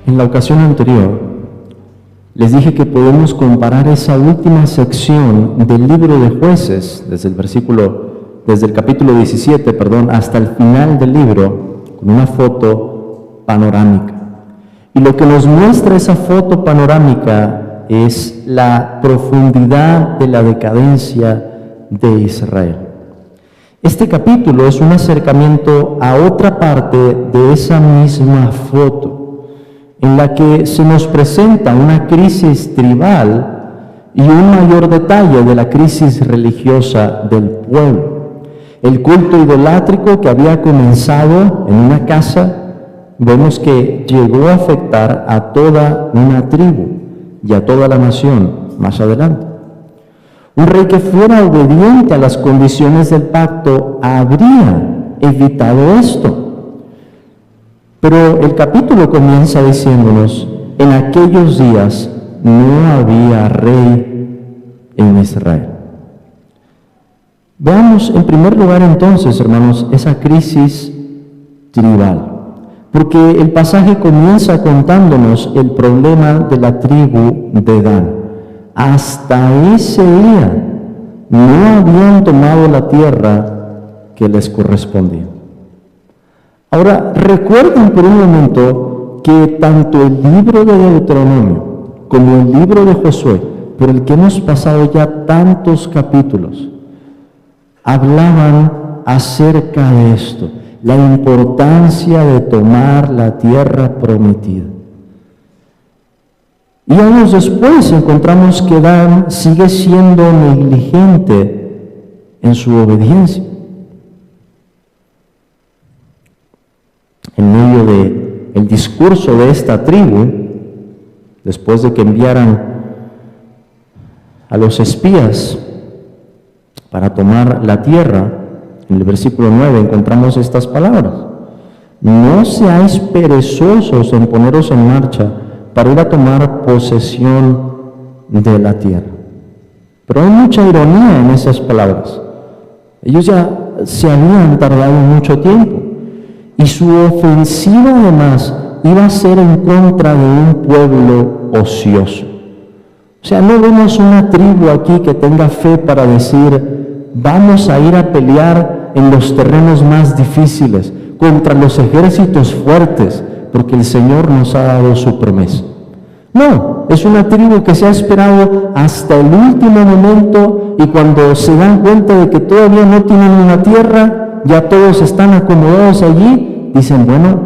En la ocasión anterior, les dije que podemos comparar esa última sección del libro de Jueces, desde el capítulo 17, hasta el final del libro, con una foto panorámica. Y lo que nos muestra esa foto panorámica es la profundidad de la decadencia de Israel. Este capítulo es un acercamiento a otra parte de esa misma foto, en la que se nos presenta una crisis tribal y un mayor detalle de la crisis religiosa del pueblo. El culto idolátrico que había comenzado en una casa, vemos que llegó a afectar a toda una tribu y a toda la nación más adelante. Un rey que fuera obediente a las condiciones del pacto habría evitado esto. Pero el capítulo comienza diciéndonos: en aquellos días no había rey en Israel. Veamos en primer lugar entonces, hermanos, esa crisis tribal. Porque el pasaje comienza contándonos el problema de la tribu de Dan. Hasta ese día no habían tomado la tierra que les correspondía. Ahora, recuerden por un momento que tanto el libro de Deuteronomio como el libro de Josué, por el que hemos pasado ya tantos capítulos, hablaban acerca de esto, la importancia de tomar la tierra prometida. Y años después encontramos que Dan sigue siendo negligente en su obediencia. En medio del discurso de esta tribu, después de que enviaran a los espías para tomar la tierra, en el versículo 9 encontramos estas palabras: no seáis perezosos en poneros en marcha para ir a tomar posesión de la tierra. Pero hay mucha ironía en esas palabras. Ellos ya se habían tardado mucho tiempo, y su ofensiva además iba a ser en contra de un pueblo ocioso. O sea, no vemos una tribu aquí que tenga fe para decir: vamos a ir a pelear en los terrenos más difíciles, contra los ejércitos fuertes, porque el Señor nos ha dado su promesa. No, es una tribu que se ha esperado hasta el último momento, y cuando se dan cuenta de que todavía no tienen una tierra, ya todos están acomodados allí, dicen: bueno,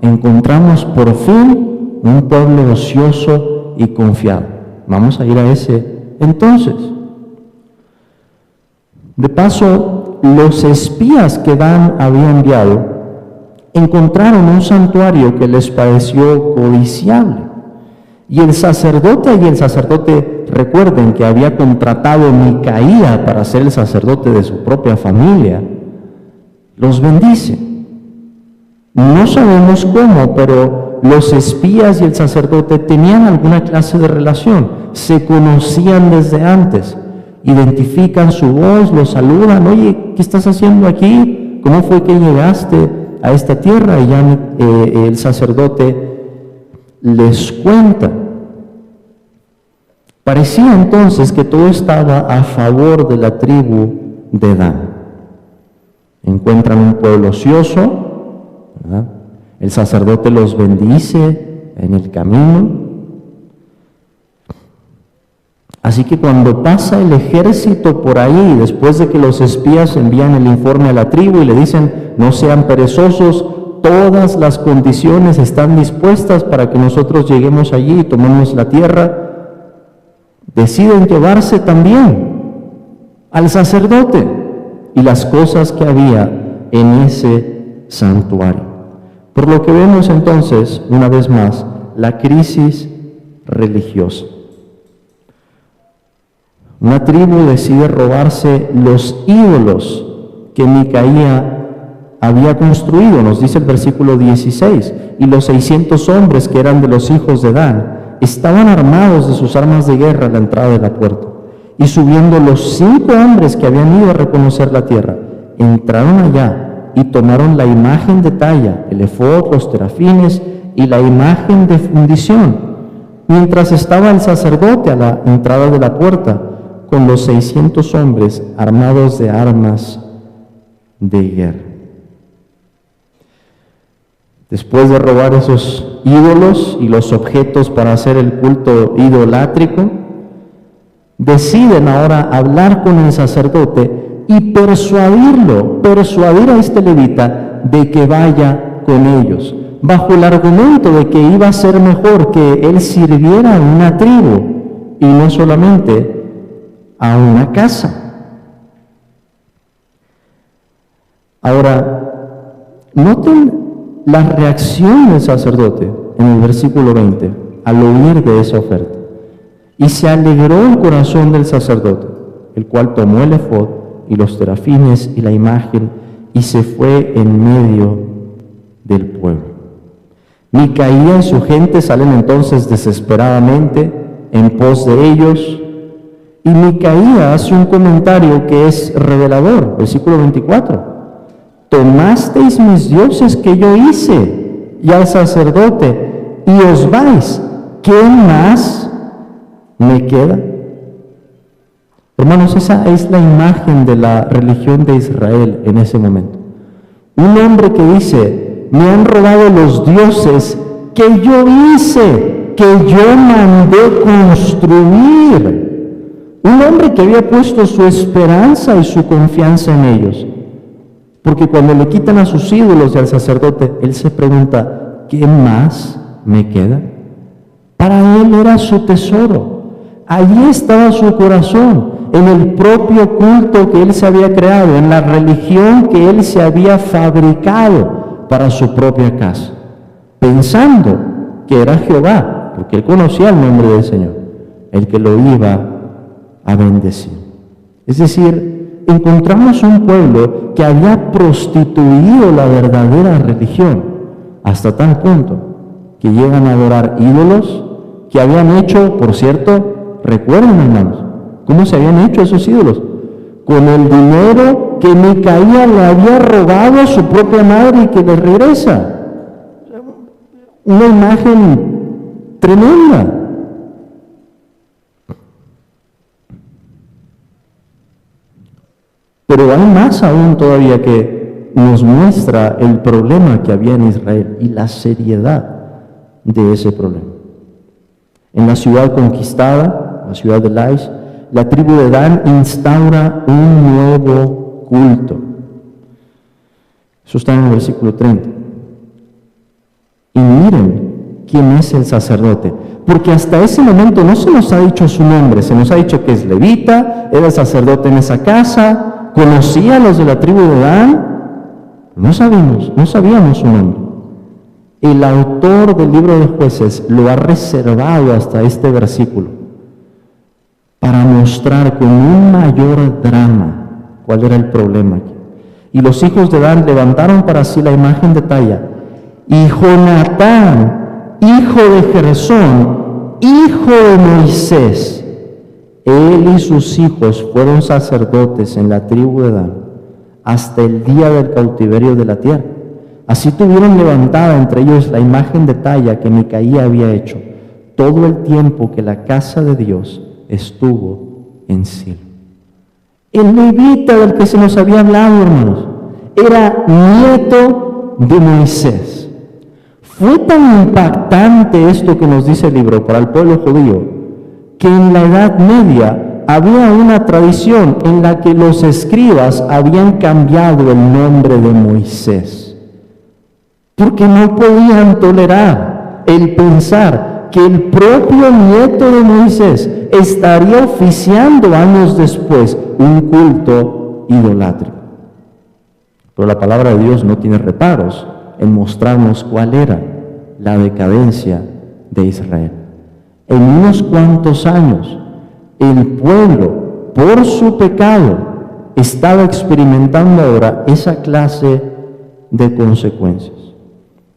encontramos por fin un pueblo ocioso y confiado. Vamos a ir a ese entonces. De paso, los espías que Dan había enviado encontraron un santuario que les pareció codiciable. Y el sacerdote, recuerden que había contratado a Micaía para ser el sacerdote de su propia familia, los bendice. No sabemos cómo, pero los espías y el sacerdote tenían alguna clase de relación, se conocían desde antes, identifican su voz, lo saludan: oye, ¿qué estás haciendo aquí? ¿Cómo fue que llegaste a esta tierra? Y ya el sacerdote les cuenta. Parecía entonces que todo estaba a favor de la tribu de Dan. Encuentran un pueblo ocioso, ¿verdad? El sacerdote los bendice en el camino. Así que cuando pasa el ejército por ahí, después de que los espías envían el informe a la tribu y le dicen: no sean perezosos, todas las condiciones están dispuestas para que nosotros lleguemos allí y tomemos la tierra, deciden llevarse también al sacerdote y las cosas que había en ese santuario. Por lo que vemos entonces, una vez más, la crisis religiosa. Una tribu decide robarse los ídolos que Micaía había construido, nos dice el versículo 16, y los 600 hombres que eran de los hijos de Dan estaban armados de sus armas de guerra a la entrada de la puerta. Y subiendo los 5 hombres que habían ido a reconocer la tierra, entraron allá y tomaron la imagen de talla, el efod, los terafines y la imagen de fundición, mientras estaba el sacerdote a la entrada de la puerta, con los 600 hombres armados de armas de guerra. Después de robar esos ídolos y los objetos para hacer el culto idolátrico, deciden ahora hablar con el sacerdote y persuadir a este levita de que vaya con ellos, bajo el argumento de que iba a ser mejor que él sirviera a una tribu y no solamente a una casa. Ahora, noten la reacción del sacerdote en el versículo 20 al oír de esa oferta. Y se alegró el corazón del sacerdote, el cual tomó el efod y los terafines y la imagen y se fue en medio del pueblo. Micaía y su gente salen entonces desesperadamente en pos de ellos, y Micaía hace un comentario que es revelador, versículo 24. Tomasteis mis dioses que yo hice, y al sacerdote, y os vais. ¿Qué más me queda? Hermanos, esa es la imagen de la religión de Israel en ese momento. Un hombre que dice: me han robado los dioses que yo hice, que yo mandé construir. Un hombre que había puesto su esperanza y su confianza en ellos. Porque cuando le quitan a sus ídolos y al sacerdote, él se pregunta: ¿qué más me queda? Para él era su tesoro. Allí estaba su corazón, en el propio culto que él se había creado, en la religión que él se había fabricado para su propia casa, pensando que era Jehová, porque él conocía el nombre del Señor, el que lo iba a bendecir. Es decir, encontramos un pueblo que había prostituido la verdadera religión hasta tal punto que llegan a adorar ídolos que habían hecho, por cierto, recuerden, hermanos, ¿cómo se habían hecho esos ídolos? Con el dinero que Micaía le había robado a su propia madre y que le regresa. Una imagen tremenda. Pero hay más aún todavía que nos muestra el problema que había en Israel y la seriedad de ese problema. En la ciudad conquistada, la ciudad de Laish, la tribu de Dan instaura un nuevo culto. Eso está en el versículo 30. Y miren quién es el sacerdote, porque hasta ese momento no se nos ha dicho su nombre, se nos ha dicho que es levita, era sacerdote en esa casa, conocía a los de la tribu de Dan. No sabíamos su nombre. El autor del libro de Jueces lo ha reservado hasta este versículo para mostrar con un mayor drama cuál era el problema aquí. Y los hijos de Dan levantaron para sí la imagen de talla, y Jonatán, hijo de Gersón, hijo de Moisés, él y sus hijos fueron sacerdotes en la tribu de Dan hasta el día del cautiverio de la tierra. Así tuvieron levantada entre ellos la imagen de talla que Micaía había hecho todo el tiempo que la casa de Dios estuvo en Silo. El levita del que se nos había hablado, hermanos, era nieto de Moisés. Fue tan impactante esto que nos dice el libro para el pueblo judío, que en la Edad Media había una tradición en la que los escribas habían cambiado el nombre de Moisés, porque no podían tolerar el pensar que el propio nieto de Moisés estaría oficiando años después un culto idolátrico. Pero la palabra de Dios no tiene reparos en mostrarnos cuál era la decadencia de Israel. En unos cuantos años, el pueblo, por su pecado, estaba experimentando ahora esa clase de consecuencias.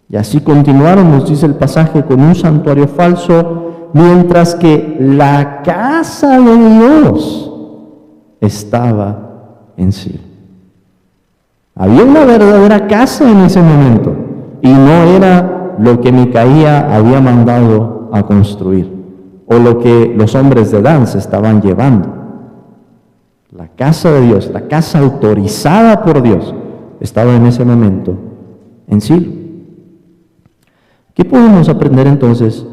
Y así continuaron, nos dice el pasaje, con un santuario falso, mientras que la casa de Dios estaba en Silo. Había una verdadera casa en ese momento, y no era lo que Micaía había mandado a construir, o lo que los hombres de Dan se estaban llevando. La casa de Dios, la casa autorizada por Dios, estaba en ese momento en Silo. ¿Qué podemos aprender entonces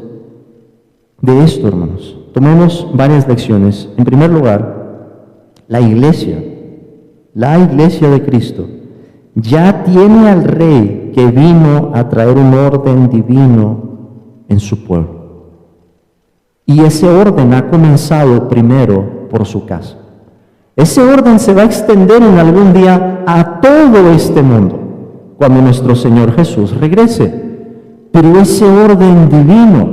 de esto, hermanos? Tomemos varias lecciones. En primer lugar, la iglesia de Cristo, ya tiene al Rey que vino a traer un orden divino en su pueblo. Y ese orden ha comenzado primero por su casa. Ese orden se va a extender en algún día a todo este mundo, cuando nuestro Señor Jesús regrese. Pero ese orden divino,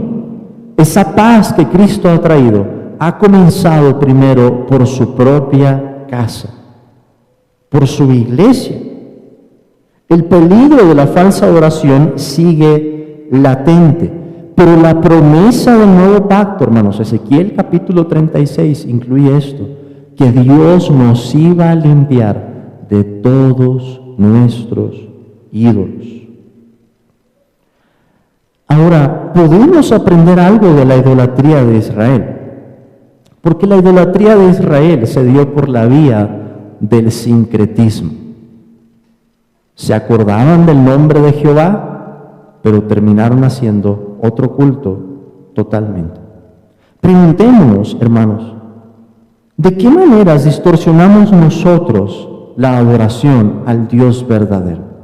esa paz que Cristo ha traído, ha comenzado primero por su propia casa, por su iglesia. El peligro de la falsa adoración sigue latente, pero la promesa del nuevo pacto, hermanos, Ezequiel capítulo 36 incluye esto, que Dios nos iba a limpiar de todos nuestros ídolos. Ahora, podemos aprender algo de la idolatría de Israel, porque la idolatría de Israel se dio por la vía del sincretismo. Se acordaban del nombre de Jehová, pero terminaron haciendo otro culto totalmente. Preguntémonos, hermanos, ¿de qué maneras distorsionamos nosotros la adoración al Dios verdadero?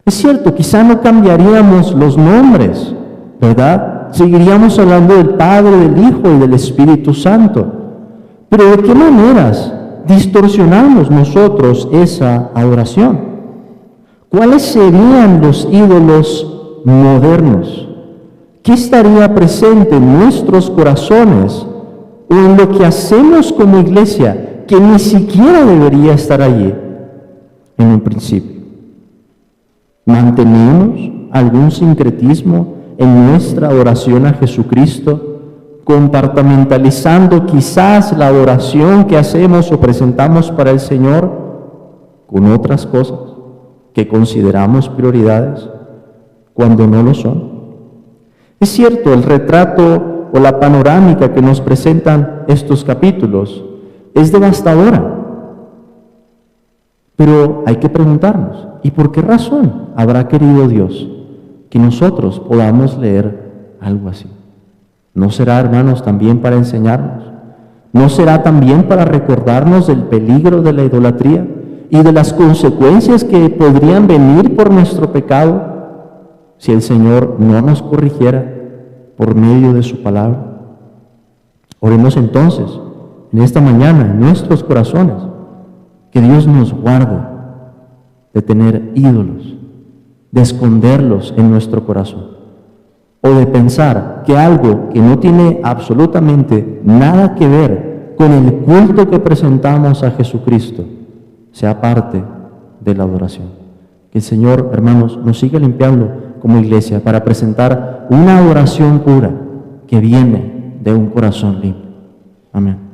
Es cierto, quizá no cambiaríamos los nombres, ¿verdad? Seguiríamos hablando del Padre, del Hijo y del Espíritu Santo. Pero ¿de qué maneras distorsionamos nosotros esa adoración? ¿Cuáles serían los ídolos modernos? ¿Qué estaría presente en nuestros corazones o en lo que hacemos como iglesia que ni siquiera debería estar allí en un principio? ¿Mantenemos algún sincretismo en nuestra adoración a Jesucristo, compartimentalizando quizás la adoración que hacemos o presentamos para el Señor con otras cosas que consideramos prioridades cuando no lo son? Es cierto, el retrato o la panorámica que nos presentan estos capítulos es devastadora. Pero hay que preguntarnos, ¿y por qué razón habrá querido Dios que nosotros podamos leer algo así? ¿No será, hermanos, también para enseñarnos? ¿No será también para recordarnos del peligro de la idolatría y de las consecuencias que podrían venir por nuestro pecado si el Señor no nos corrigiera por medio de su palabra? Oremos entonces, en esta mañana, en nuestros corazones, que Dios nos guarde de tener ídolos, de esconderlos en nuestro corazón, o de pensar que algo que no tiene absolutamente nada que ver con el culto que presentamos a Jesucristo sea parte de la adoración. Que el Señor, hermanos, nos siga limpiando como iglesia para presentar una adoración pura que viene de un corazón limpio. Amén.